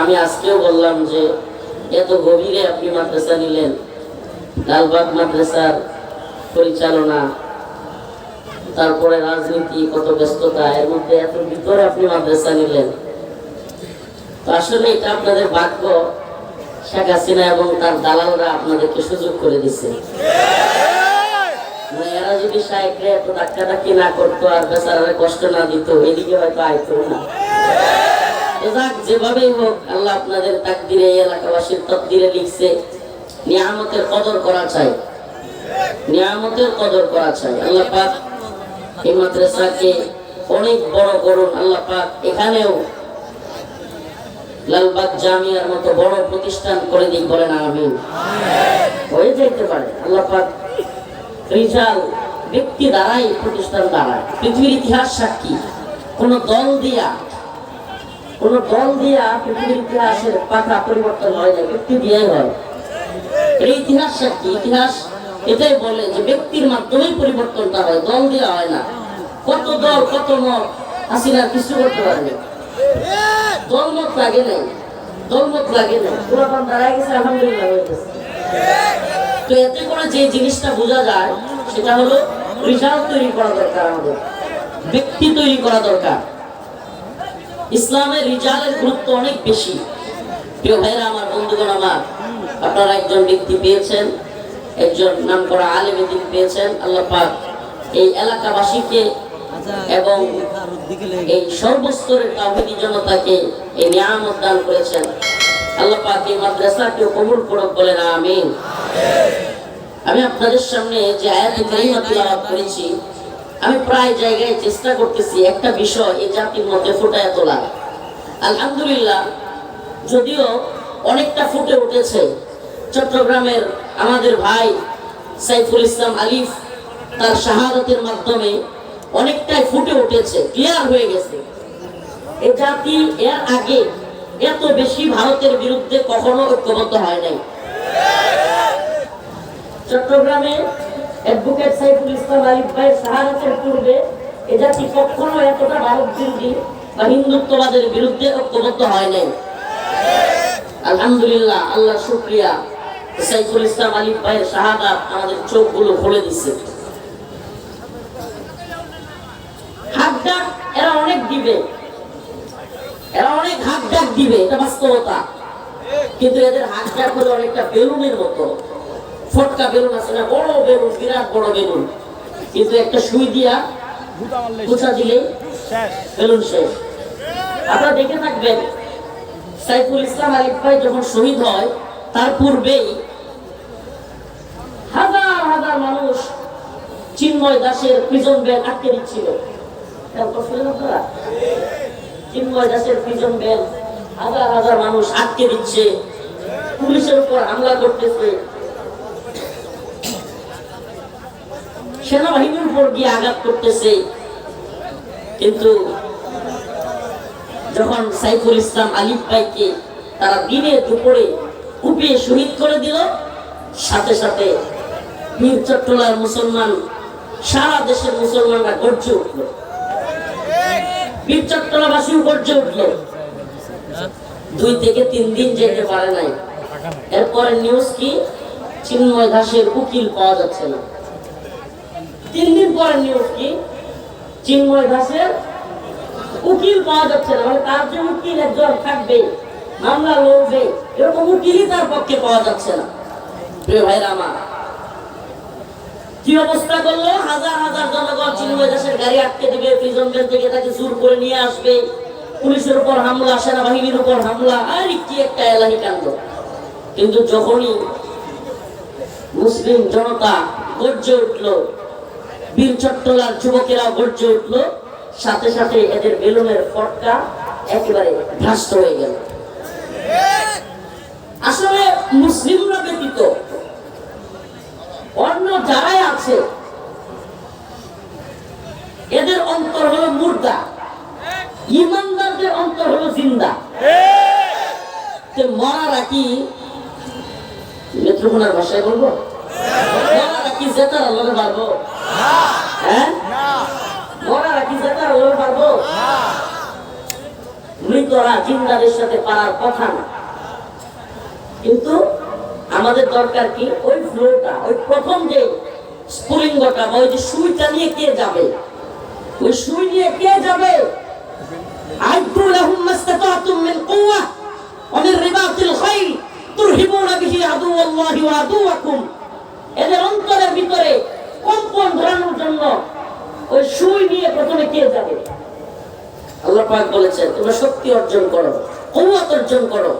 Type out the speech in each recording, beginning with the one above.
আমি আজকেও বললাম যে এত গভীরে আপনি মাদ্রাসা নিলেন, লালবাগ মাদ্রাসার পরিচালনা, তারপরে রাজনীতি, কত ব্যস্ততা, এর মধ্যে এত ভিতরে আপনি মাদ্রাসা নিলেন। তো আসলে এটা আপনাদের ভাগ্য, শেখ হাসিনা এবং তার দালালরা আপনাদেরকে সুযোগ করে দিচ্ছে। এরা যদি শায়েখরে এত ধাক্কাধাক্কি না করতো আর বেচারারে কষ্ট না দিত, এদিকে হয়তো আইতো না। যেভাবেই হোক, আল্লাহ আপনাদের তাকদিরে, এলাকাবাসীর তকদিরে লিখছে, নিয়ামতের কদর করা চাই, নিয়ামতের কদর করা চাই। আল্লাহ পাক এই মাদ্রাসাকে অনেক বড় করুন। আল্লাহ পাক এখানেও লালবাগ জামিয়ার মতো বড় প্রতিষ্ঠান করে দিন, বলেন আমিন। হয়ে যাইতে পারে, আল্লাহ পাক রিজাল ব্যক্তি দ্বারাই প্রতিষ্ঠান দাঁড়ায়। পৃথিবীর ইতিহাস সাক্ষী, কোন দল দিয়া পৃথিবীর ইতিহাসের পাতা পরিবর্তন হয় না, ব্যক্তি দিয়েই হয়। এই ইতিহাস সাক্ষী, ইতিহাস এটাই বলে যে ব্যক্তির মাধ্যমেই পরিবর্তনটা হয়, দল দেওয়া হয় না। কত দল, কত মত, হাসিনার কিছু করতে পারেনি, দলমত লাগে নাই, দলমত লাগে নাই, পুরাতন দাঁড়ায় গেছে, আলহামদুলিল্লাহ হয়ে গেছে। তো এতে করে যে জিনিসটা বোঝা যায় সেটা হলো রিজাল তৈরি করা দরকার, আমাদের ব্যক্তি তৈরি করা দরকার। ইসলামের রিজালের গুরুত্ব অনেক বেশি। প্রিয় ভাইরা আমার, বন্ধুগণ আমার, আপনারা একজন ব্যক্তি পেয়েছেন, একজন নামকরা আলেম দ্বীন পেয়েছেন। আল্লাহ পাক এই এলাকাবাসীকে এবং এই সর্বস্তরের তাওহীদি জনতাকে এই নিয়ামত দান করেছেন। আল্লাহ পাক এই মাদ্রাসাকে কবুল করুক, বলেন আমিন। আমি আপনাদের সামনে যে আয়াত কারিমা তিলাওয়াত করেছি, আমি প্রায় জায়গায় চেষ্টা করতেছি একটা বিষয় এই জাতির মধ্যে ফুটায় তোলা। আলহামদুলিল্লাহ, যদিও অনেকটা ফুটে উঠেছে। চট্টগ্রামের আমাদের ভাই সাইফুল ইসলাম আলিফ তার শাহাদাতের মাধ্যমে অনেকটাই ফুটে উঠেছে, ক্লিয়ার হয়ে গেছে। এই জাতি এর আগে এত বেশি ভারতের বিরুদ্ধে কখনো ঐক্যবদ্ধ হয় নাই। চট্টগ্রামে অ্যাডভোকেট সাইফুল ইসলাম আলিফ ভাইয়ের শাহাদাতের পূর্বে এ জাতি কখনো এতটা ভারত বিরোধী বা হিন্দুত্ববাদের বিরুদ্ধে ঐক্যবদ্ধ হয় নাই। আলহামদুলিল্লাহ, আল্লাহর শুকরিয়া, সাইফুল ইসলাম আলিফ ভাইয়ের শাহাদাত আমাদের চোখগুলো খুলে দিছে। হাত ডাক এরা অনেক দিবে, এরা অনেক হাত ডাক দিবে, এটা বাস্তবতা। কিন্তু এদের হাত ডাক হলো অনেকটা বেলুনের মতো, ফটকা বেলুন আছে না, বড় বেলুন, বিরাট বড় বেলুন, কিন্তু একটা সুই দিয়া গুছা দিলে বেলুন শেষ। আপনারা দেখে থাকবেন, সাইফুল ইসলাম আলিফ ভাই যখন শহীদ হয় তার পূর্বেই হাজার হাজার মানুষ চিন্ময় দাসের প্রিজন ভ্যান আটকে দিচ্ছিল। চিন্ময় দাসের প্রিজন ভ্যান হাজার হাজার মানুষ আটকে দিচ্ছে, পুলিশের উপর হামলা করতেছে, সেনাবাহিনীর উপর গিয়ে আঘাত করতেছে। কিন্তু যখন সাইফুল ইসলাম আলিফ ভাইকে তারা দিনে দুপুরে কুপিয়ে শহীদ করে দিল, সাথে সাথে বীর চট্টলার মুসলমান, সারা দেশের মুসলমানরা গর্জে উঠল, বীর চট্টলাবাসীও গর্জে উঠল। 2 থেকে 3 দিন যেতে পারে নাই। এরপরে নিউজ কি, চিন্ময় দাসের উকিল পাওয়া যাচ্ছে না। 3 দিন পরে নিউজ কি, চিন্ময় দাসের উকিল পাওয়া যাচ্ছে না। মানে তার যে উকিল একজন থাকবে, মামলা লড়বে, এরকম উকিলই তার পক্ষে পাওয়া যাচ্ছে না। প্রিয় ভাইরা আমার, কি অবস্থা করলো, হাজার হাজার জনগণ চিন্ময় দাসের গাড়ি আটকে দিবে, প্রিজন ভ্যান থেকে তাকে জোর করে নিয়ে আসবে, পুলিশের উপর হামলা, সেনাবাহিনীর উপর হামলা, আর কি একটা এলাহি কাণ্ড। কিন্তু যখনই মুসলিম জনতা গর্জে উঠলো, বীর চট্টলার যুবকেরা গর্জে উঠলো, সাথে সাথে এদের বেলুনের ফটকা একেবারে ভ্রষ্ট হয়ে গেল। আসলে মুসলিমরা ব্যতীত অন্য যারাই আছে এদের অন্তর হলো মুর্দা, ইমানদারদের অন্তর হলো জিন্দা। মরা রাখি, নেত্রকোনার ভাষায় বলবো, মরা রাখি জেতার আল্লাহরে পারবো? হ্যাঁ, মরা রাখি জেতার আল্লাহরে পারবো? মৃতরা জিন্দাদের সাথে পারার কথা না। কিন্তু আমাদের দরকার কি ওই ফ্লোটা, ওই প্রথম যে স্ফুলিঙ্গটা বা ওই যে সুইটা নিয়ে কে যাবে, ওই সুই নিয়ে কে যাবে? আইদু লাহুম মাসতাতাতুম মিন কুওয়া ওয়া মিন রিবাতিল খাইল তুরহিবুনা বিহি আদুওয়াল্লাহি ওয়া আদুওয়াকুম। এদের অন্তরের ভিতরে কম্পন ধরানোর জন্য ওই সুই নিয়ে প্রথমে কে যাবে? আল্লাহ পাক বলেছেন তোমরা শক্তি অর্জন করো, কুওয়াত অর্জন করো।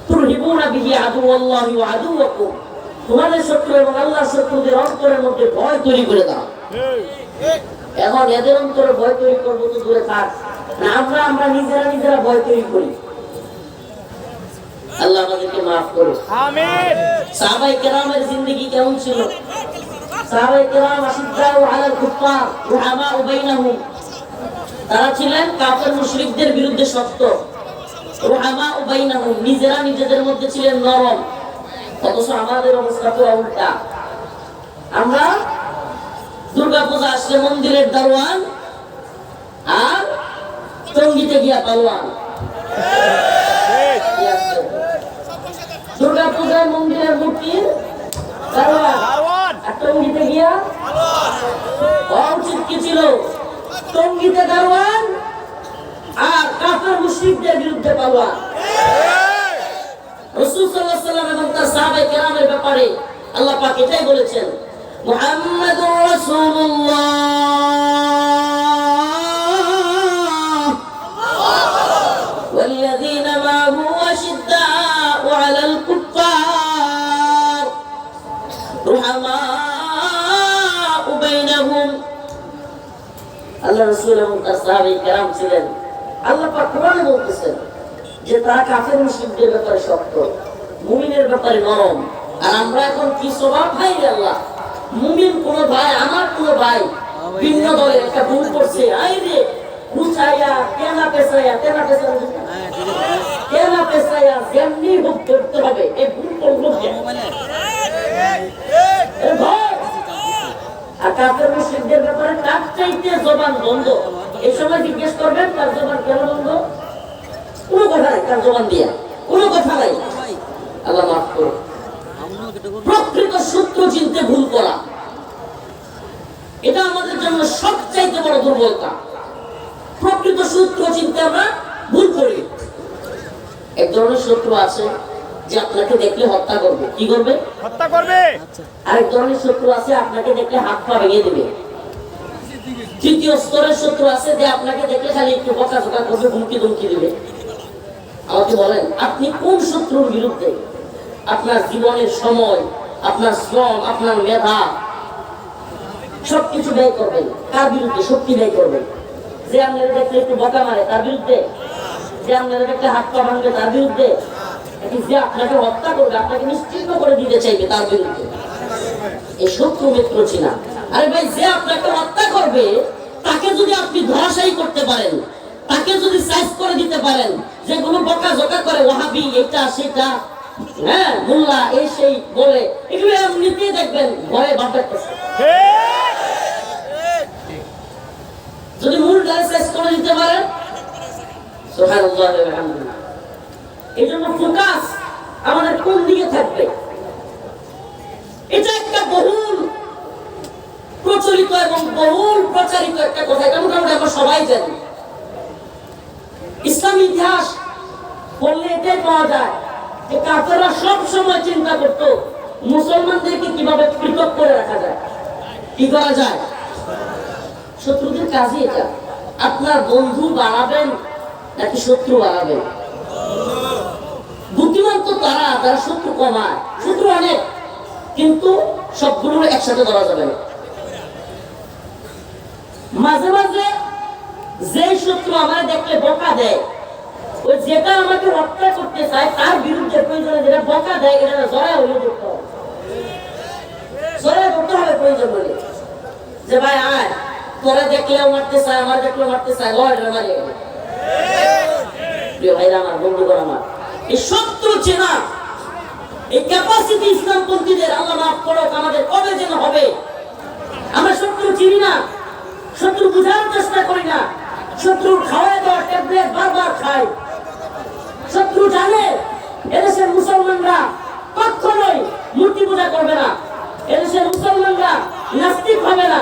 তুরহিবুনা বিহি আদুওয়াল্লাহি ওয়া আদুওয়াকুম, তোমাদের শত্রু এবং আল্লাহর শত্রুদের অন্তরের মধ্যে ভয় তৈরি করে দাও। এখন এদের অন্তরে ভয় তৈরি করবো তো দূরে থাক, আমরা নিজেরা ভয় তৈরি করি। আল্লাহ আমাদেরকে মাফ করুন, আমিন। সাহাবায়ে কেরামের জিন্দেগি কেমন ছিল? সাহাবায়ে কেরাম আশিদ্দাউ আলাল কুফার রুহামাউ বাইনাহুম, তারা ছিলেন কাফের মুশরিকদের বিরুদ্ধে শক্ত। রুহামাউ বাইনাহুম, নিজেরা নিজেদের মধ্যে ছিলেন নরম। অথচ আমাদের অবস্থা পুরো উল্টা। আমরা দুর্গা পূজা আসলে মন্দিরের দারোয়ান আর টঙ্গিতে গিয়া পালোয়ান। দুর্গা পূজায় মন্দিরের মূর্তির দারোয়ান আর টঙ্গিতে গিয়া উচিত কি ছিল? টঙ্গিতে দারোয়ান আর কাফের মুশরিকদের বিরুদ্ধে পালোয়ান। রাসূল সাল্লাল্লাহু আলাইহি ওয়াসাল্লাম এবং তার সাহাবায়ে কেরামের ব্যাপারে আল্লাহ পাক এটাই বলেছেন, মুহাম্মাদুর রাসূলুল্লাহ ওয়াল্লাযীনা মা'হু আশিদ্দাউ আলাল কুফফার রুহামাউ বাইনাহুম। আল্লাহ রাসূল এবং তার সাহাবায়ে কেরাম ছিলেন, আল্লাহ পাক কোরআনে বলতেছেন যে তারা কাফের মুশরিকদের ব্যাপারে শক্ত, মুমিনের ব্যাপারে নরম। আর আমরা এখন কি স্বভাব ভাই? আল্লাহ মুমিন কোন ভাই, আমার কোন ভাই ভিন্ন দলের একটা ভুল করছে, আইরে গুছাইয়া কেনা পেছাইয়া যেমনি ভুল করতে হবে। এই ভুল করবো আর কাফের মুশরিকদের ব্যাপারে কাজ চাইতে জবান বন্ধ। এই সময় জিজ্ঞেস করবেন তার জবান কেন বন্ধ? কোনো কথা নাই, তার জবান দিয়া কোনো কথা নাই। আল্লাহ মাফ করুন। প্রকৃত সূত্র চিনতে ভুল করা, এটা আমাদের জন্য সবচাইতে বড় দুর্বলতা। প্রকৃত সূত্র চিনতে আমরা ভুল করি। এক ধরনের শত্রু আছে যে আপনাকে দেখলে হত্যা করবে। কি করবে? হত্যা করবে। আরেক ধরনের শত্রু আছে আপনাকে দেখলে হাত পা ভেঙে দেবে। তৃতীয় স্তরের শত্রু আছে যে আপনাকে দেখলে খালি একটু বকাঝকা করবে, হুমকি ধমকি দিবে। আমাকে বলেন আপনি কোন শত্রুর বিরুদ্ধে আপনার জীবনের সময়, আপনার শ্রম, আপনার মেধা সবকিছু ব্যয় করবেন? কার বিরুদ্ধে শক্তি ব্যয় করবেন? যে আপনার দেখলে একটু বকা মারে তার বিরুদ্ধে? যে আপনার দেখলে হাত পা ভাঙবে তার বিরুদ্ধে? যে আপনাকে হত্যা করবে, আপনাকে নিশ্চিহ্ন করে দিতে চাইবে তার বিরুদ্ধে? এই শত্রু মিত্র চিনা। আরে ভাই, যে আপনাকে হত্যা করবে তাকে যদি আপনি ধরাশায়ী করতে পারেন, তাকে যদি সাইজ করে দিতে পারেন, যেগুলো বকা জকা করে ওয়াহাবি এটা সেটা, হ্যাঁ মোল্লা এই সেই বলে, এগুলো এমনিতেই দেখবেন ভয়ে ভাবতেছে। যদি মূল সাইজ করে দিতে পারেন, সুবহানাল্লাহ ওয়া বিহামদিহি। এই জন্য ফোকাস আমাদের কোন দিকে থাকবে? এটা একটা বহুল প্রচলিত এবং বহুল প্রচারিত একটা কথা, এটা মোটামুটি আমরা সবাই জানি। ইসলামী ইতিহাস পড়লে এটাই পাওয়া যায় যে কাফেররা সব সময় চিন্তা করত মুসলমানদেরকে কিভাবে পৃথক করে রাখা যায়, কি করা যায়। শত্রুদের কাজই এটা। আপনার বন্ধু বাড়াবেন নাকি শত্রু বাড়াবেন? বুদ্ধিমান তো তারা যারা শত্রু কমায়। শত্রু অনেক, কিন্তু সবগুলো একসাথে ধরা যাবে না। মাঝে মাঝে যে শত্রু আমার দেখলে বকা দেয়, ওই যেটা আমাকে হত্যা করতে চায় তার বিরুদ্ধে প্রয়োজনে যেটা বকা দেয়, এটা জড়ায় হলে করতে হবে। জড়ায় করতে হবে প্রয়োজন বলে, যে ভাই আয়, তোরা দেখলেও মারতে চায়, আমার দেখলেও মারতে চায়, লড়াই মারি। প্রিয় ভাইরা আমার, বন্ধুগণ আমার, এই শত্রু চেনা, এই ক্যাপাসিটি ইসলামপন্থীদের আল্লাহ মাফ করুক আমাদের কবে যেন হবে। আমরা শত্রু চিনি না, শত্রু বুঝার চেষ্টা করি না, শত্রু খাওয়ায় দেওয়া ট্যাবলেট বারবার খায়। শত্রু জানে এদেশের মুসলমানরা কখনোই মূর্তি পূজা করবে না, এদেশের মুসলমানরা নাস্তিক হবে না।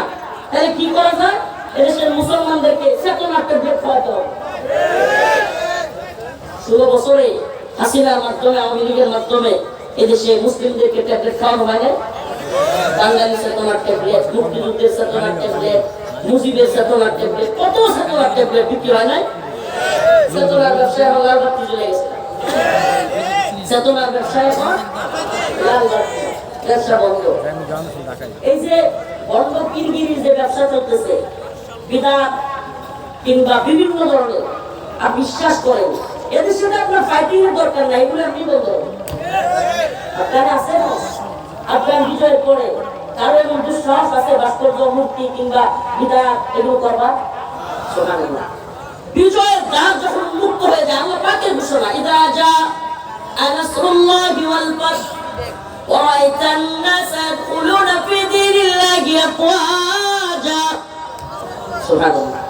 তাহলে কি করা যায়? এদেশের মুসলমানদেরকে চেতনার ট্যাবলেট খাওয়াতে হবে। 16 বছরে হাসিনার মাধ্যমে, আওয়ামী লীগের মাধ্যমে এদেশে মুসলিমদেরকে ট্যাবলেট খাওয়ানো হয় না। বাঙালি চেতনার ট্যাবলেট, মুক্তিযুদ্ধের চেতনার ট্যাবলেট, মুজিবের চেতনার ট্যাবলেট, কত চেতনার ট্যাবলেট বিক্রি হয় নাই? চেতনার ব্যবসায় এখন লাল বাতি চলে গেছে। চেতনার ব্যবসায় এখন লাল বাতি, ব্যবসা বন্ধ। এই যে বন্ধ কিরগিরির যে ব্যবসা চলতেছে, বিদাত কিংবা বিভিন্ন ধরনের, আপনি বিশ্বাস করেন এদের সাথে আপনার ফাইটিং এর দরকার নাই, এগুলো আপনি বলতে আপনার আছে না? আপনার বিজয়ের পরে কারো এমন দুঃসাহস আছে ভাস্কর্য, মূর্তি কিংবা বিদাত এগুলো করবা? সুবহানাল্লাহ। বিজয়ের দ্বার যখন মুক্ত হয়ে যায়, আল্লাহ পাকের ঘোষণা, ইদা জা নাসরুল্লাহি ওয়াল ফাত ওয়া রাআইতান নাসা ইয়াদখুলুনা ফি দীনিল্লাহি আফওয়াজা। সুবহানাল্লাহ।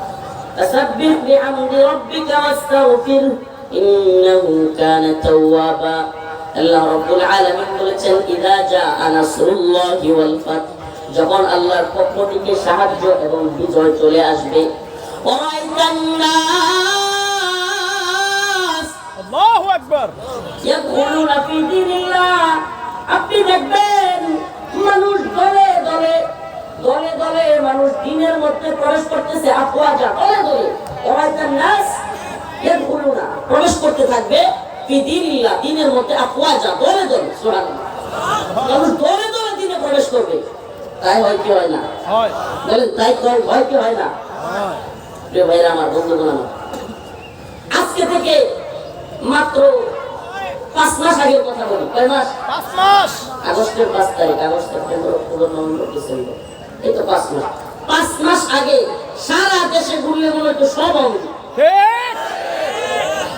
فسبح بحمد ربك واستغفره إنه كان توابا। আল্লাহ রাব্বুল আলামিন বলেছেন, ইদা জাআ নাসরুল্লাহি ওয়াল ফাত, যখন আল্লাহর পক্ষ থেকে সাহায্য এবং বিজয় চলে আসবে, ওয়ারাইতান নাস, আল্লাহু আকবার, ইয়াদখুলুনা ফি দীনিল্লাহ, আপনি দেখবেন মানুষ দলে দলে দলে দলে মানুষ দ্বীনের মধ্যে প্রবেশ করতেছে, আফওয়াজা, দলে দলে। ওয়ারাইতান নাস ইয়াদখুলুনা, প্রবেশ করতে থাকবে, ফি দীনিল্লাহ, দ্বীনের মধ্যে, আফওয়াজা, দলে দলে। সুবহানাল্লাহ। মানুষ দলে দলে দ্বীনে প্রবেশ করবে। তাই হয় কি হয় না? হয়। বলেন তাই হয় কি হয় না? হয়। প্রিয় ভাইরা আমার, বন্ধুগণ আমার, আজকে থেকে মাত্র 5 মাস আগের কথা বলি। কয় মাস? 5 মাস। আগস্টের 5 তারিখ, August, September, October, November, December, এই তো 5 মাস। 5 মাস আগে সারা দেশে ঘুরলে মনে হতো সব আওয়ামী লীগ। ঠিক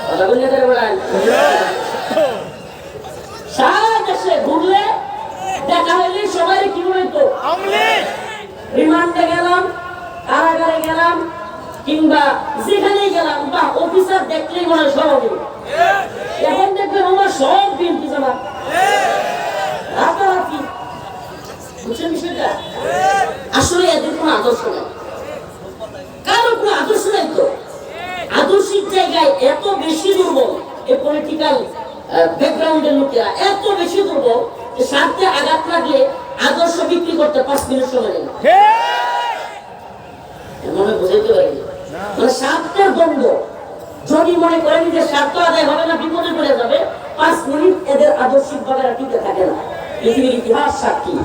কথা বললে করে বলেন। সারা দেশে ঘুরলে দেখা হইলে সবাই কি মনে হতো? আওয়ামী লীগ। রিমান্ডে গেলাম, কারাগারে গেলাম, কিংবা যেখানে গেলাম, বা অফিসার দেখলেই মনে হয় সব আওয়ামী লীগ। এখন দেখবেন আমার সব বিএনপি জামাত, রাতারাতি। বুঝছেন বিষয়টা? আসলে এদের কোনো আদর্শ নেই, কারো কোনো আদর্শ নেই। তো আদর্শিক জায়গায় এত বেশি দুর্বল এই পলিটিক্যাল ব্যাকগ্রাউন্ডের লোকেরা, এত বেশি দুর্বল যে স্বার্থে আঘাত লাগলে আদর্শ বিক্রি করতে 5 মিনিট সময় লাগে। মনে বুঝাইতে পারি, মানে স্বার্থের দ্বন্দ্ব, যদি মনে করেন যে স্বার্থ আদায় হবে না, বিপদে পড়ে যাবে, 5 মিনিট এদের আদর্শিক ভাবে টিকে থাকে না। পৃথিবীর ইতিহাস সাক্ষী,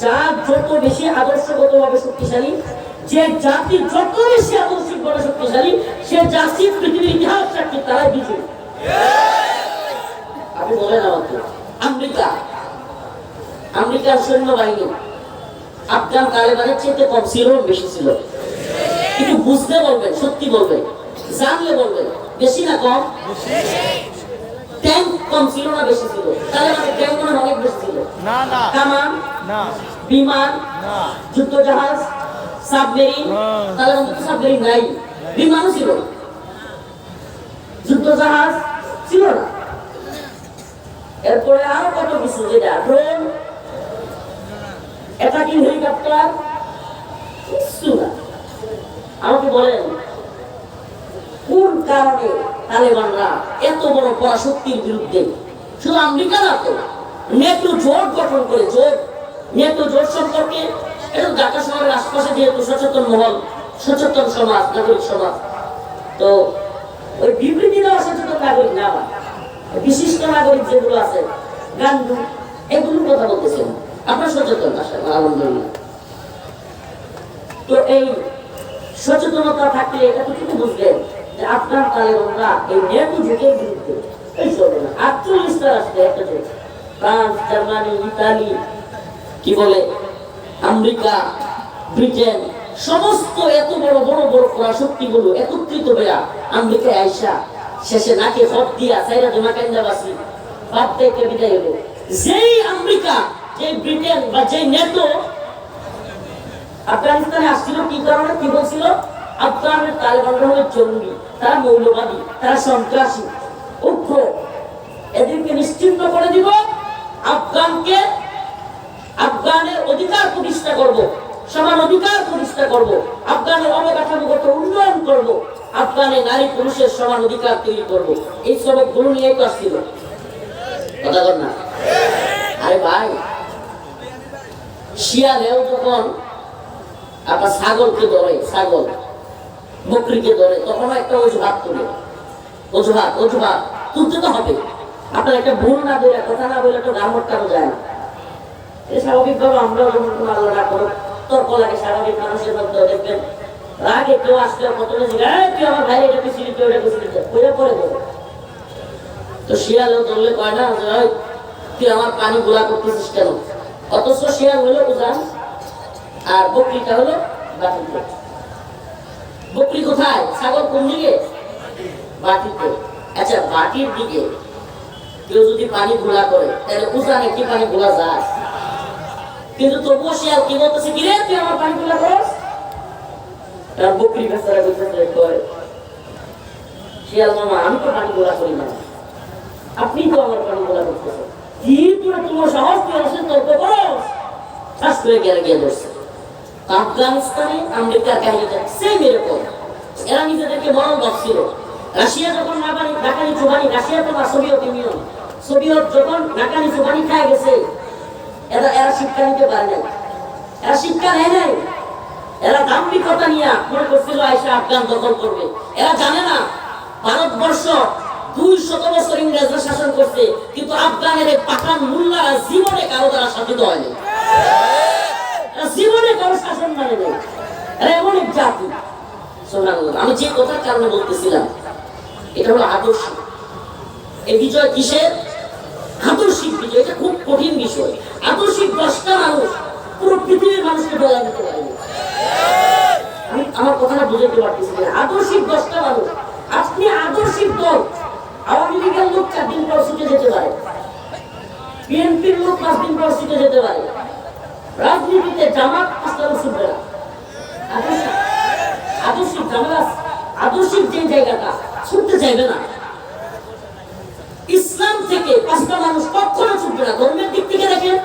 যার যত বেশি আদর্শগতভাবে শক্তিশালী, যে জাতি যত বেশি আদর্শিকভাবে শক্তিশালী, সে জাতি পৃথিবীর ইতিহাস সাক্ষী, তারাই বিজয়ী। আপনি বলেন আমাকে, আমেরিকার সৈন্যবাহিনী আফগান তালেবানের চেয়ে কম ছিল, বেশি ছিল? কিন্তু বুঝতে বলবেন, সত্যি বলবেন, জানলে বলবেন, বেশি না কম? ট্যাঙ্ক কম ছিল না বেশি ছিল? তালেবানের ট্যাঙ্ক মনে অনেক বেশি ছিল। কামান, বিমান, যুদ্ধ জাহাজ, সাবমেরিন, তালেবানের তো সাবমেরিন নাই, বিমানও ছিল, যুদ্ধ জাহাজ ছিল না। এরপরে আরো কত কিছু, যেটা ড্রোন, অ্যাটাকিং হেলিকপ্টার, কিছু না। আমাকে বলেন কোন কারণে তালেবানরা এত বড় পরাশক্তির বিরুদ্ধে, শুধু আমেরিকা না তো, নেটো জোট গঠন করে, নেটো জোট সম্পর্কে, এটা ঢাকা শহরের আশপাশে যেহেতু সচেতন মহল, সচেতন সমাজ, নাগরিক সমাজ, তো ওই বিবৃতি দেওয়া সচেতন নাগরিক না, বিশিষ্ট নাগরিক যেগুলো আছে, গান্ধী, এগুলোর কথা বলতেছেন। আপনার সচেতন আসেন, আলহামদুলিল্লাহ। তো এই সচেতনতা থাকলে এতটুকু বুঝবেন যে আপনার তালেবানরা এই নেটো জোটের বিরুদ্ধে এই চলবে না। 48টা রাষ্ট্রে একটা জোট, ফ্রান্স, জার্মানি, ইতালি, কি বলে আমেরিকা, ব্রিটেন, সমস্ত এত বড় বড় বড় পরাশক্তিগুলো একত্রিত হয়ে আমেরিকায় আইসা শেষে নাকে ফট দিয়া সাইরা জমা কেন্দ্রাবাসী বাদ থেকে বিদায় হলো। যেই আমেরিকা, যে ব্রিটেন বা যে নেটো আফগানিস্তানে আসছিল, কি কারণে, কি বলছিল? আফগানের তালেবানরা হলো জঙ্গি, তারা মৌলবাদী, তারা সন্ত্রাসী, উগ্র। এদেরকে নিশ্চিহ্ন করে দিব। আফগানের অধিকার প্রতিষ্ঠা করব, সমান অধিকার প্রতিষ্ঠা করব, আফগানের অবকাঠামোগত উন্নয়ন করব, আফগানে নারী পুরুষের সমান অধিকার তৈরি করব। এই সবক গুলো নিয়ে তো আসছিল কথা বল না। আরে ভাই, শিয়ালেও যখন আপনার ছাগলকে ধরে, ছাগল বকরিকে ধরে, তখন একটা অজুহাত তুলে, অজুহাত তুলতে তো হবে। আপনার একটা ভুল না বলে, কথা না বলে তো গামর কারো যায় না। স্বাভাবিকভাবে আমরা যখন আল্লাহ না করো তর্ক লাগে, স্বাভাবিক মানুষের মধ্যে দেখবেন রাগে কেউ আসলে প্রথমে তুই আমার ভাই এটা পিছিয়ে কেউ এটা পিছিয়ে ওইটা পরে দেবে। তো শিয়ালেও ধরলে কয় না তুই আমার পানি গোলা করতেছিস কেন? অথচ শিয়াল হলো উজান আর বকরিটা হলো বাটিতে। বকরি কোথায়? ছাগল কোন দিকে? বাটিতে। আচ্ছা, বাটির দিকে কেউ যদি পানি গোলা করে তাহলে উজানে কি পানি গোলা যায়? কিন্তু তবুও শিয়াল কি বলতেছে, কি রে তুই আমার পানি গোলা করস? বকরি বেচারা বলতেছে, শিয়াল মামা আমি তো পানি গোলা করি না, আপনি তো আমার পানি গোলা করতেছেন। কি তোরা তোমার সাহস, তুই আসলে তর্ক করস? শ্বাস করে গেলে গিয়ে ধরছে। আফগানিস্তানে আমেরিকার কাহিনীটা সেম এরকম। এরা নিজেদেরকে বড় ভাবছিল। রাশিয়া যখন নাকানি চুবানি, রাশিয়া তো না, সোভিয়েত ইউনিয়ন, সোভিয়েত যখন নাকানি চুবানি খায় গেছে, এরা শিক্ষা নিতে পারে নাই, এরা শিক্ষা নেয় নাই। এরা দাম্ভিকতা নিয়ে মনে করছিল আইসা আফগান দখল করবে। এরা জানে না ভারতবর্ষ 200 বছর ইংরেজরা শাসন করছে, কিন্তু আফগানের এই পাঠান মুল্লারা জীবনে কারো দ্বারা শাসিত হয়নি, জীবনে কারো শাসন মানে নেই। এরা এমন এক জাতি। আমি যে কথার কারণে বলতেছিলাম, এটা হলো আদর্শিক। এই বিজয় কিসের? আদর্শিক বিজয়। এটা খুব কঠিন বিষয়। আদর্শিক 10টা মানুষ পুরো পৃথিবীর মানুষকে বলা দিতে পারেনি। আমি আমার কথাটা বুঝাতে পারতেছি না। আদর্শিক 10টা মানুষ। আপনি আদর্শিক দল, আওয়ামী লীগের লোক 4 দিন পর ছুটে যেতে পারে, বিএনপির লোক 5 দিন পর ছুটে যেতে পারে, রাজনীতিতে জামাত 5 টা লোক ছুটবে না। আদর্শিক জামাত, আদর্শিক যে জায়গাটা ছুটতে চাইবে না। ইসলাম থেকে 5টা মানুষ কখনো ছুটবে না। ধর্মের দিক থেকে দেখেন,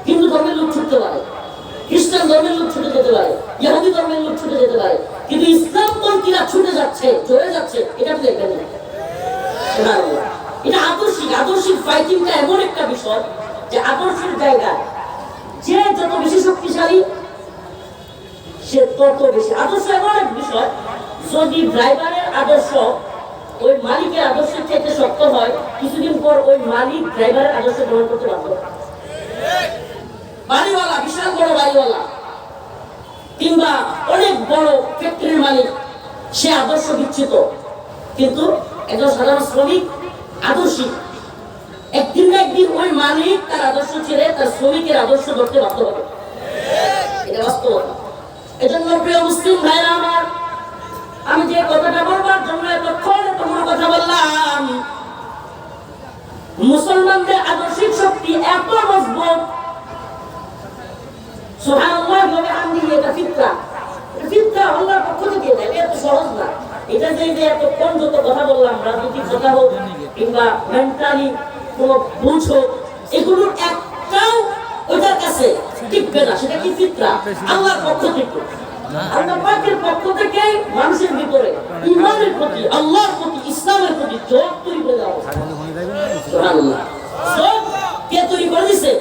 হিন্দু ধর্মের লোক ছুটতে পারে, খ্রিস্টান ধর্মের লোক ছুটে যেতে পারে, ইহুদি ধর্মের লোক ছুটে যেতে পারে, কিন্তু ইসলামপন্থীরা ছুটে যাচ্ছে, চলে যাচ্ছে, এটা তো দেখবেন না। এটা আদর্শিক। আদর্শিক ফাইটিংটা এমন একটা বিষয় যে আদর্শের জায়গায় যে যত বেশি শক্তিশালী সে তত বেশি। আদর্শ এমন এক বিষয়, যদি ড্রাইভারের আদর্শ ওই মালিকের আদর্শের চাইতে শক্ত হয়, কিছুদিন পর ওই মালিক ড্রাইভারের আদর্শ গ্রহণ করতে বাধ্য। বাড়িওয়ালা, বিশাল বড় বাড়িওয়ালা কিংবা অনেক বড় ফ্যাক্টরির মালিক, সে আদর্শ বিচ্ছিত, কিন্তু একজন সাধারণ শ্রমিক আদর্শিক। একদিন না একদিন ওই মালিক তার আদর্শ ছেড়ে তার শ্রমিকের আদর্শ ধরতে বাধ্য হবে। এটা বাস্তবতা। এজন্য প্রিয় মুসলিম ভাইরা আমার, আমি যে কথাটা বলবার জন্য এতক্ষণ এতগুলো কথা বললাম, মুসলমানদের আদর্শিক শক্তি এত মজবুত, সুবহানাল্লাহ বলে আমি এটা ফিতরা। এটা ফিতরা আল্লাহর পক্ষ থেকে দেয়, এটা এত সহজ না। এটা যে এতক্ষণ যত কথা বললাম, রাজনৈতিক কথা হোক কিংবা মেন্টালি কোন বুঝ হোক, এগুলোর একটাও ওইটার কাছে টিকবে না। সেটা কি ফিতরা? আল্লাহর পক্ষ থেকে, আল্লাহ পাকের পক্ষ থেকে মানুষের ভিতরে ঈমানের প্রতি, আল্লাহর প্রতি, ইসলামের প্রতি জোর তৈরি করে দেওয়া। সুবহানাল্লাহ। জোর কে তৈরি করে দিয়েছে?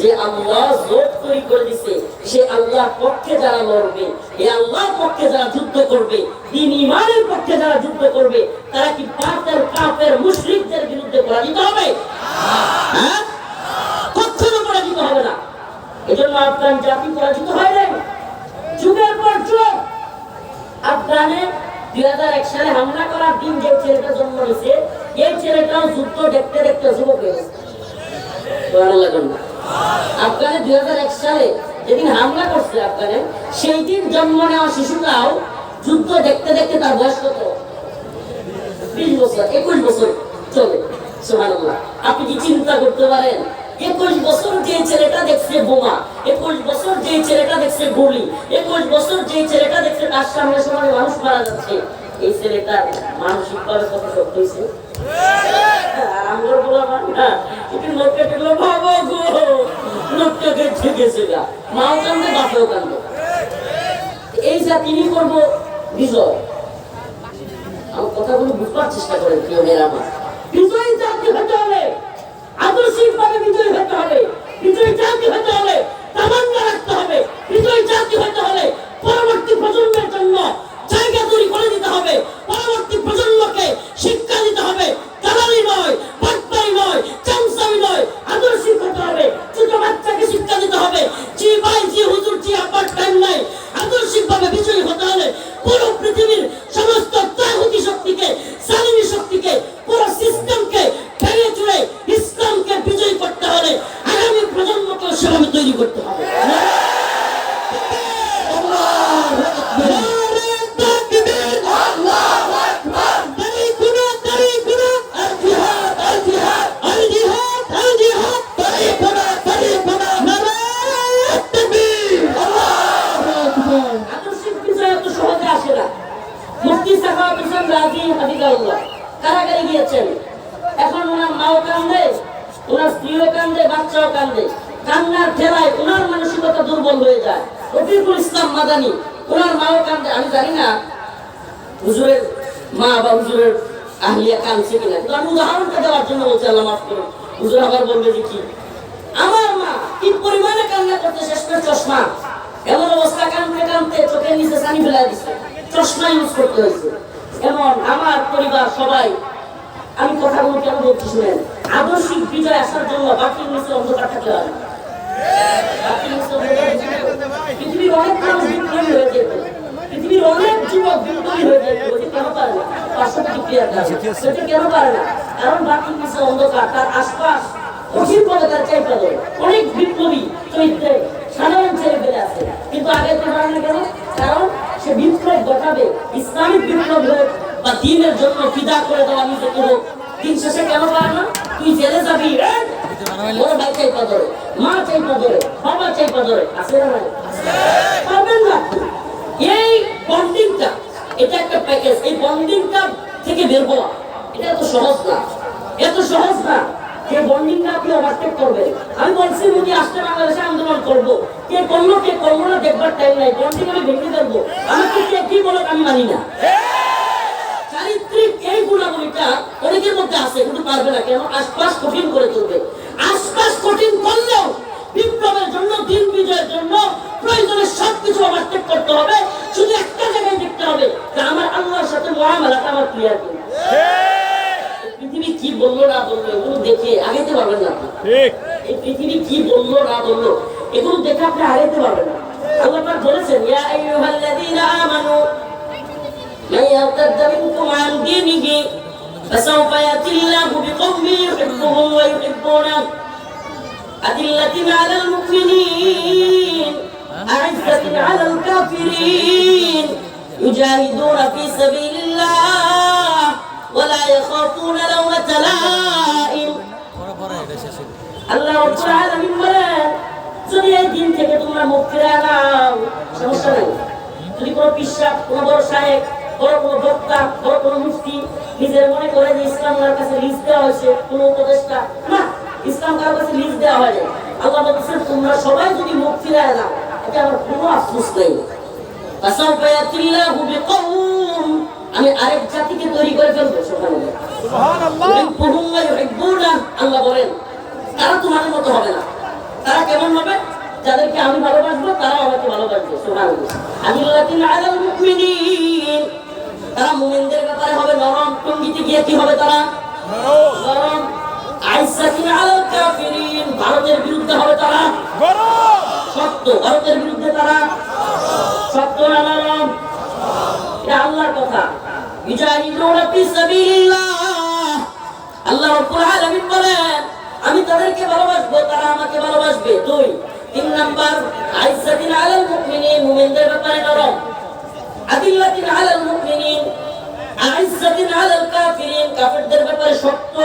যে আল্লাহ জোর তৈরি করে দিয়েছে, সে আল্লাহর পক্ষে যারা লড়বে, এই আল্লাহর পক্ষে যারা যুদ্ধ করবে, দ্বীন ঈমানের পক্ষে যারা যুদ্ধ করবে, তারা কি বাতিল কাফের মুশরিকদের বিরুদ্ধে পরাজিত হবে? হ্যাঁ, কখনো পরাজিত হবে না। এজন্য আফগান জাতি পরাজিত হয় নাই। যুগের পর যুগ আফগানে 2001 সালে হামলা করার দিন যে ছেলেটা জন্ম নিয়েছে, এই ছেলেটাও যুদ্ধ দেখতে দেখতে যুবক হয়ে গেছে। আফগানে 2001 সালে যেদিন হামলা করছে আফগানে, সেই দিন জন্ম নেওয়া শিশুটাও যুদ্ধ দেখতে দেখতে তার বয়স কত? 20 বছর, 21 বছর চলে। সুবহানাল্লাহ। আপনি কি চিন্তা করতে পারেন 21 বছর যে ছেলেটা দেখছে বোমা, 21 বছর যে ছেলেটা দেখছে গুলি, 21 বছর যে ছেলেটা দেখছে তার সামনে সামনে মানুষ মারা যাচ্ছে, এই ছেলেটা মানসিক ভাবে কত শক্ত হয়েছে? আমরা বললাম না একটু লোককে দিলো বাবা গো, লোকটাকে ঠেকেছে গা, মাও কান্দে বাপেও কান্দে। এই জাতিনি করব বিজয়। আমার কথাগুলো বুঝবার চেষ্টা করেন প্রিয় মেয়েরা আমার। বিজয়ী জাতি হতে হলে, আদর্শিকভাবে বিজয়ী হতে হবে, বিজয়ী জাতি হতে হলে তামান্না রাখতে হবে, বিজয়ী জাতি হতে হলে পরবর্তী প্রজন্মের জন্য জায়গা তৈরি করে দিতে হবে, পরবর্তী প্রজন্মকে শিক্ষা দিতে হবে। দালালি নয়, বাটপারি নয়, চামচামি নয়, আদর্শিক হতে হবে। ছোট বাচ্চাকে শিক্ষা দিতে হবে জি ভাই, জি হুজুর, জি আব্বার টাইম নাই। আদর্শিকভাবে বিজয়ী হতে হলে পুরো পৃথিবীর সমস্ত তাগুতি শক্তিকে, জালিমি শক্তিকে, পুরো সিস্টেমকে ভেঙে চুরে ইসলামকে বিজয়ী করতে হলে আগামী প্রজন্মকে সেভাবে তৈরি করতে হবে। কারাগারে গিয়েছেন, এখন ওনার মাও কান্দে, ওনার স্ত্রীও কান্দে, বাচ্চাও কান্দে। কান্নার ঠেলায় ওনার মানসিকতা দুর্বল হয়ে যায়। রফিকুল ইসলাম মাদানী, ওনার মাও কান্দে। আমি জানি না হুজুরের মা বা হুজুরের আহলিয়া কাঁদছে কিনা, কিন্তু আমি উদাহরণটা দেওয়ার জন্য বলছি, আল্লাহ মাফ করুন। হুজুর আবার বলবে যে কি, আমার মা কি পরিমাণে কান্না করতে, শেষ করে চশমা, এমন অবস্থা কাঁদতে কাঁদতে চোখের নিচে পানি ফেলা দিচ্ছে, চশমা ইউজ করতে হয়েছে। এমন আমার পরিবার সবাই, আমি কথাগুলো কেন বলছি শুনেন, আদর্শিক বিজয় আসার জন্য বাকির নিচে অন্ধকার থাকতে হবে। পৃথিবীর অনেক মানুষ বিপ্লবী হয়ে যেত, পৃথিবীর অনেক যুবক বিপ্লবী হয়ে যেত, কেন পারে না? সেটা কেন পারে না? কারণ বাকির নিচে অন্ধকার, তার আশপাশ কঠিন পদে তার চাইতে হবে। অনেক বিপ্লবী চরিত্রে সাধারণ ছেলে পেলে আছে, কিন্তু আগে তো পারে না কেন? কারণ সে বিপ্লব ঘটাবে, ইসলামিক বিপ্লব হোক বা দিনের জন্য ফিদা করে দেওয়া নিজেকে হোক, দিন শেষে কেন পারে না? তুই জেলে যাবি, ওর ভাই চাইপা ধরে, মা চাইপা ধরে, বাবা চাইপা ধরে, আছে না? পারবেন না। এই বন্ডিংটা, এটা একটা প্যাকেজ, এই বন্ডিংটা থেকে বের হওয়া এটা এত সহজ না, এত সহজ না। যে বন্ডিংটা আপনি ওভারটেক করবেন, আমি বলছি মোদি আসতে বাংলাদেশে আন্দোলন করবো, কে করলো না দেখবার টাইম নাই, বন্ডিং আমি ভেঙে দেবো, আমাকে কে কি বলো আমি মানি না। চারিত্রিক এই গুণাবলীটা অনেকের মধ্যে আছে, কিন্তু পারবে না কেন? আশপাশ কঠিন করে তুলবে। আশপাশ কঠিন করলেও বিপ্লবের জন্য, দিন বিজয়ের জন্য প্রয়োজনে সবকিছু ওভারটেক করতে হবে। শুধু একটা জায়গায় দেখতে হবে যে আমার আল্লাহর সাথে মুআমালাটা আমার ক্লিয়ার কিনা। পৃথিবী কি বললো না বললো এগুলো দেখে আগাইতে পারবেন না। এই পৃথিবী কি বললো না বললো এগুলো দেখে আপনি আগাইতে পারবেন না। আল্লাহ পাক বলেছেন, ইয়া আইয়ুহাল্লাযীনা আমানু মান ইয়ারতাদ্দা মিনকুম আন দীনিহি ফাসাওফা ইয়াতিল্লাহু বিকওমিন ইউহিব্বুহুম ওয়া ইউহিব্বুনাহু আদিল্লাতিন আলাল মুমিনিন আ'ইজ্জাতিন আলাল কাফিরিন ইউজাহিদুনা ফি সাবিলিল্লাহ ওয়ালা ইয়াখাফুনা লাওমাতা লাইম। আল্লাহ রাব্বুল আলামিন বলেন, যদি এই দিন থেকে তোমরা মুখ ফিরে নাও, সমস্যা নেই। যদি কোনো পিশাব, কোনো বড় সাহেব, বড় কোনো বক্তা, বড় কোনো মুফতি নিজের মনে করে যে ইসলামের কাছে লিস্ট দেওয়া হয়েছে, কোনো উপদেষ্টা না, ইসলাম কারোর কাছে লিস্ট দেওয়া হয়নি। আল্লাহ বলছেন তোমরা সবাই যদি মুখ ফিরে নাও, এটা আমার কোনো আফসোস নেই। ফাসাউফা ইয়াতিল্লাহু বিকওম, আমি আরেক জাতিকে তৈরি করে ফেলবো। সুবহানাল্লাহ। আল্লাহ বলেন তারা তোমাদের মতো হবে না। তারা কেমন হবে? যাদেরকে আমি ভালোবাসবো তারা আমাকে ভালোবাসবে। সুবহানাল্লাহ। আদিল্লাতিন আলাল মুমিনিন, তারা মুমিনদের ব্যাপারে হবে নরম, টঙ্গিতে গিয়ে কি হবে? তারা নরম। আইসাতিন আলাল কাফিরিন, ভারতের বিরুদ্ধে হবে তারা গরম, শক্ত। ভারতের বিরুদ্ধে তারা শক্ত না নরম? এটা আল্লাহর কথা। ইউজাহিদুনা ফি সাবিলিল্লাহ, আল্লাহ রাব্বুল আলামিন বলেন আমি তাদেরকে ভালোবাসবো, তারা আমাকে ভালোবাসবে। 2 3 নাম্বার, আইসাতিন আলাল মুমিনিন, মুমিনদের ব্যাপারে নরম। আদিল্লাতিন আলাল মুমিনিন আইসাতিন আলাল কাফিরিন, কাফিরদের ব্যাপারে শক্ত।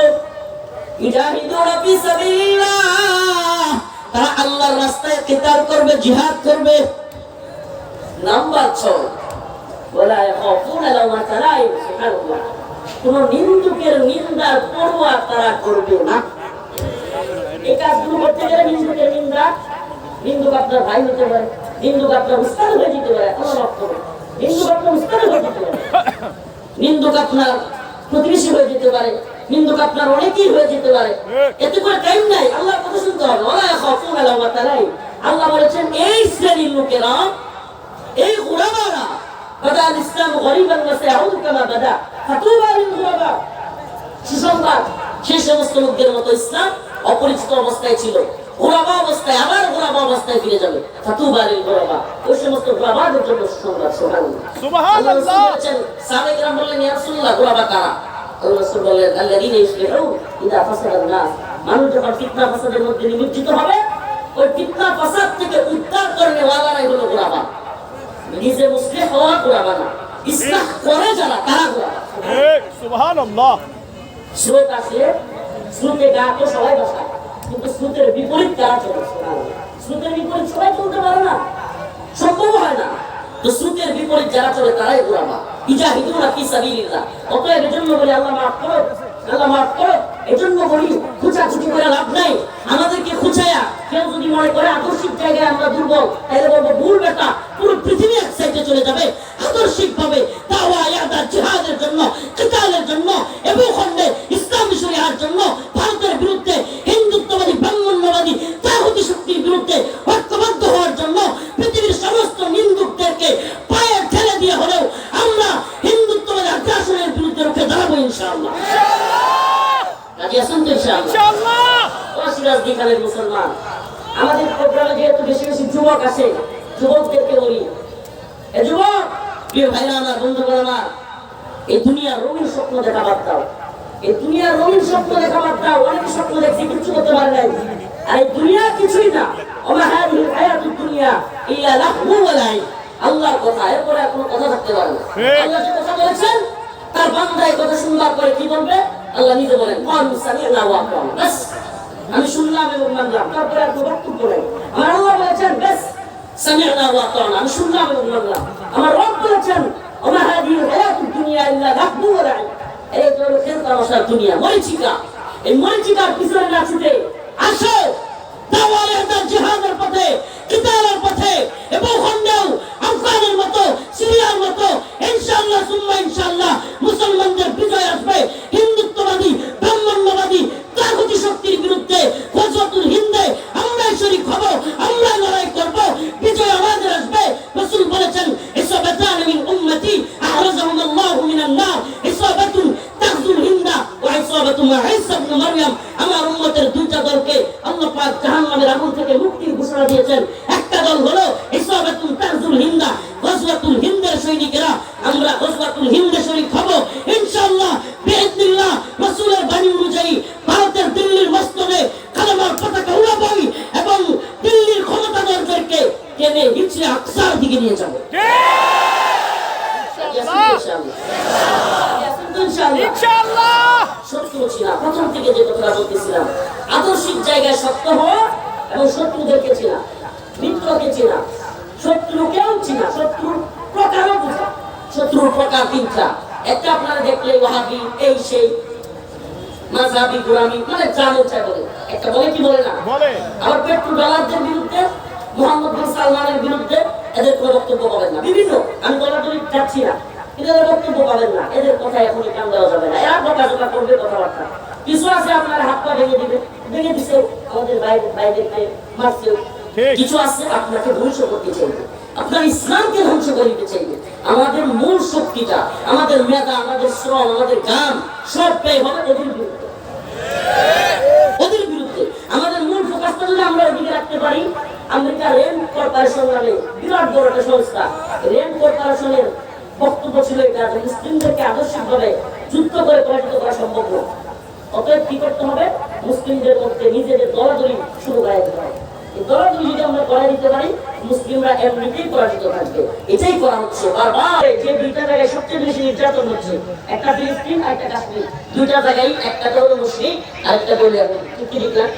ইজাহিদুনা ফি সাবিলিল্লাহ, তারা আল্লাহর রাস্তায় কিতাল করবে, জিহাদ করবে। নাম্বার 6, ওয়ালা ইয়াখাফুনা লাওমাতা লাইম, সুবহানাল্লাহ, কোন নিন্দুকের নিন্দার পরোয়া তারা করবে না। এই কাজগুলো করতে গেলে নিন্দুকের নিন্দা, নিন্দুক আপনার ভাই হতে পারে, নিন্দুক আপনার উস্তাদ হয়ে যেতে পারে, নিন্দুক আপনার উস্তাদ হয়ে যেতে পারে, নিন্দুক আপনার প্রতিবেশী হয়ে যেতে পারে, নিন্দুক আপনার অনেকেই হয়ে যেতে পারে। এতে করে টাইম নাই, আল্লাহর কথা শুনতে হবে। ওয়ালা ইয়াখাফুনা লাওমাতা লাইম, আল্লাহ বলেছেন এই শ্রেণীর লোকেরা, এই গুলামারা, বাদাল ইসলাম গরিবান ওয়া সায়াউদু কামা বাদা ফাতুবা লিল গুলাবা, সুসংবাদ, সেই সমস্ত লোকদের মতো ইসলাম অপরিচিত অবস্থায় ছিল, গোলাবা অবস্থায় আবার গোলাবা অবস্থায় ফিরে যাবে। ফাতুবা লিল গুলাবা, ওই সমস্ত গোলাবাদের জন্য সুসংবাদ। সুবহানাল্লাহ। সাহাবায়ে কেরাম বললেন, ইয়া রাসূলুল্লাহ, গোলাবা কারা? আল্লাহ রাসূল বললেন, আল্লাযীনা ইসলিহুন ইযা ফাসাদান নাস, মানুষ যখন ফিতনা ফাসাদের মধ্যে নিমজ্জিত হবে, ওই ফিতনা ফাসাদ থেকে উদ্ধার করনে ওয়ালারাই হলো গোলাবা। নিজে মুসলিম হওয়া গোলাবা না, ইসলাহ করে যারা তারা গোলাবা। সুবহানাল্লাহ। স্রোত আসলে স্রোতে গা তো সবাই বসায়, কিন্তু স্রোতের বিপরীত কারা চলে? স্রোতের বিপরীত সবাই চলতে পারে না, সম্ভব হয় না। তো স্রোতের বিপরীত যারা চলে তারাই গোলাবা। ইজাহিদুনা ফি সাবিলিল্লাহ, অতএব এজন্য বলি আল্লাহ মাফ করো, আল্লাহ মাফ করো। এজন্য বলি খুঁচাখুচি করে লাভ নাই। আমাদেরকে খুঁচায়া কেউ যদি মনে করে আদর্শিক জায়গায় আমরা দুর্বল, তাহলে বলবো ভুল বেটা, পুরো পৃথিবী এক সাইডে চলে যাবে। আদর্শিক ভাবে দাওয়া, ইয়াদা, জিহাদের জন্য, কিতালের জন্য, এবং খণ্ডে ইসলামী শরিয়ার জন্য, ভারতের বিরুদ্ধে, হিন্দুত্ববাদী ব্রাহ্মণ্যবাদী তাগুতি শক্তির বিরুদ্ধে ঐক্যবদ্ধ হওয়ার জন্য পৃথিবীর সমস্ত নিন্দুকদেরকে পায়ে ঠেলে দিয়ে হলেও আমরা হিন্দুত্ববাদী আগ্রাসনের বিরুদ্ধে রুখে দাঁড়াবো ইনশাআল্লাহ। রাজি আছেন তো ইনশাআল্লাহ? ও সিরাজদিখানের মুসলমান, আমাদের প্রোগ্রামে যেহেতু বেশি বেশি যুবক আসে, যুবকদেরকে বলি, এ যুবক, প্রিয় ভাইরা আমার, বন্ধুগণ আমার, এই দুনিয়ার রঙিন স্বপ্ন দেখা বাদ দাও। এই দুনিয়ার রঙিন স্বপ্ন দেখা বাদ দাও। অনেক স্বপ্ন দেখছি, কিছু করতে পারে নাই। আর এই দুনিয়া কিছুই না। ওমা হাদিহিল হায়াতুদ দুনিয়া ইল্লা লাহু ওয়া লাইব, আল্লাহর কথা, এরপরে আর কোনো কথা থাকতে পারে না। আল্লাহ যে কথা বলেছেন, তার বান্দা এই কথা শুনবার পরে কি বলবে? আল্লাহ নিজে বলেন, ক্বালু সামি'না ওয়া আতা'না, বাস, আমি শুনলাম এবং মানলাম, তারপরে আর কোনো বক্তব্য নেই। আমার আল্লাহ বলেছেন, বাস, সামি'না ওয়া আতা'না, আমি শুনলাম এবং মানলাম। আমার রব বলেছেন, ওমা হাদিহিল হায়াতুদ দুনিয়া ইল্লা লাহু ওয়া লাইব, এই তো হলো খেল তামাশার দুনিয়া, মরিচিকা। এই মরিচিকার পিছনে না ছুটে আসো দাওয়াতের জিহাদের পথে, কিতালের পথে, এবং খণ্ডেও আফগানের মতো, সিরিয়ার মতো ইনশাআল্লাহ সুম্মা ইনশাআল্লাহ মুসলমানদের বিজয় আসবে। হিন্দুত্ববাদী ব্রাহ্মণ্যবাদী তাগুতি শক্তির বিরুদ্ধে গজওয়াতুল হিন্দে আমরাই শরীক হব, আমরাই লড়াই করব, বিজয় আমাদের আসবে। রাসূল বলেছেন, ইসাবাতান মিন উম্মতি আহরাজাহুম আল্লাহু মিনান নার, ইসাবাতুন তাগজুল হিন্দা ওয়া ইসাবাতু মা ঈসা ইবনে মারইয়াম, আমার উম্মতের দুইটা দলকে আল্লাহ পাক জাহান্নামের আগুন থেকে মুক্তির ঘোষণা দিয়েছেন। একটা দল হলো ইসাবাতুন তাগজুল হিন্দা, গজওয়াতুল হিন্দের সৈনিকেরা। আমরা গজওয়াতুল হিন্দে শরীক হব ইনশাআল্লাহ বিইذنিল্লাহ। রাসূলের বাণী অনুযায়ী ভারতের দিল্লির মসনদে কালেমার পতাকা উড়াবই এবং দিল্লির ক্ষমতাধরদেরকে টেনে হিজরে আকসার দিকে নিয়ে যাব। ইনশাআল্লাহ। শত্রু ছিল প্রথম থেকে যে কথা বলতেছিলাম, আদর্শিক জায়গায় শক্ত হওয়া এবং শত্রুদেরকে চেনা, মিত্রকে চেনা, শত্রুকেও চেনা, শত্রুর প্রকারও বোঝা। শত্রুর প্রকার তিনটা। একটা আপনারা দেখলে ওয়াহাবি, এই সেই মাযহাবি, গোলামি, মানে জানো চাই বলে। একটা বলে কি বলে না? আবার পেট্রোল ডলারদের বিরুদ্ধে, মোহাম্মদ বিন সালমানের বিরুদ্ধে এদের কোনো বক্তব্য পাবেন না। বিভিন্ন, আমি ডলার যাচ্ছি না, এদের বক্তব্য পাবেন না। এদের কথা এখনই কান দেওয়া যাবে না। এরা বকাঝকা করবে, কথাবার্তা। কিছু আছে আপনার হাত পা ভেঙে দিবে, ভেঙে দিছে, আমাদের বাইরেকে মারছে। কিছু আছে আপনাকে ধ্বংস করতে চাইবে, আপনার ইসলামকে ধ্বংস করতে চাইবে। আমাদের মূল শক্তিটা, আমাদের মেধা, আমাদের শ্রম, আমাদের গান সব ব্যয় হবে ওদের বিরুদ্ধে। ওদের বিরুদ্ধে আমাদের মূল ফোকাসটা যদি আমরা ওদিকে রাখতে পারি। আমেরিকা রেন কর্পোরেশন নামে বিরাট বড় একটা সংস্থা, রেন কর্পোরেশনের বক্তব্য ছিল এটা যে মুসলিমদেরকে আদর্শিকভাবে যুদ্ধ করে পরাজিত করা সম্ভব নয়। অতএব কি করতে হবে? মুসলিমদের মধ্যে নিজেদের দলাদলি শুরু করা দিতে হবে। এই দলাদলি যদি আমরা করাই দিতে পারি, মুসলিমরা এমনিতেই পরাজিত থাকবে। এটাই করা হচ্ছে বারবার। যে দুইটা জায়গায় সবচেয়ে বেশি নির্যাতন হচ্ছে, একটা ফিলিস্তিন আর একটা কাশ্মীর, দুইটা জায়গায় একটা হলো মুসলিম আর একটা বলে কি লিখলাম।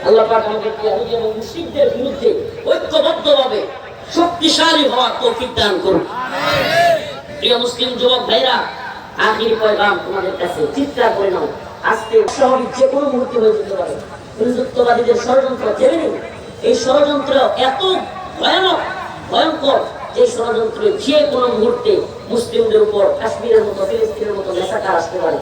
আল্লাহ পাক আমাদেরকে ইহুদি এবং মুশরিকদের বিরুদ্ধে ঐক্যবদ্ধভাবে শক্তিশালী হওয়ার তৌফিক দান করুন। প্রিয় মুসলিম যুবক ভাইরা, আখির পয়গাম তোমাদের কাছে, চিৎকার করে নাও। আজকে স্বাভাবিক যে কোনো মুহূর্তে হয়ে যেতে পারে। হিন্দুত্ববাদীদের ষড়যন্ত্র জেনে নিন। এই ষড়যন্ত্র এত ভয়ানক ভয়ঙ্কর যে ষড়যন্ত্রে যে কোনো মুহূর্তে মুসলিমদের উপর কাশ্মীরের মতো ফিলিস্তিনের মতো মেসাকার আসতে পারে।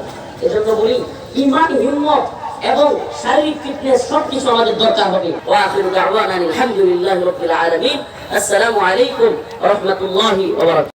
এজন্য বলি, ঈমান, হিম্মত এবং শারীরিক ফিটনেস সবকিছু আমাদের দরকার হবে। ওয়া আখিরু দাওয়ানা আলহামদুলিল্লাহি রাব্বিল আলামিন। আসসালামু আলাইকুম ওয়া রাহমাতুল্লাহি ওয়া বারাকাতুহু।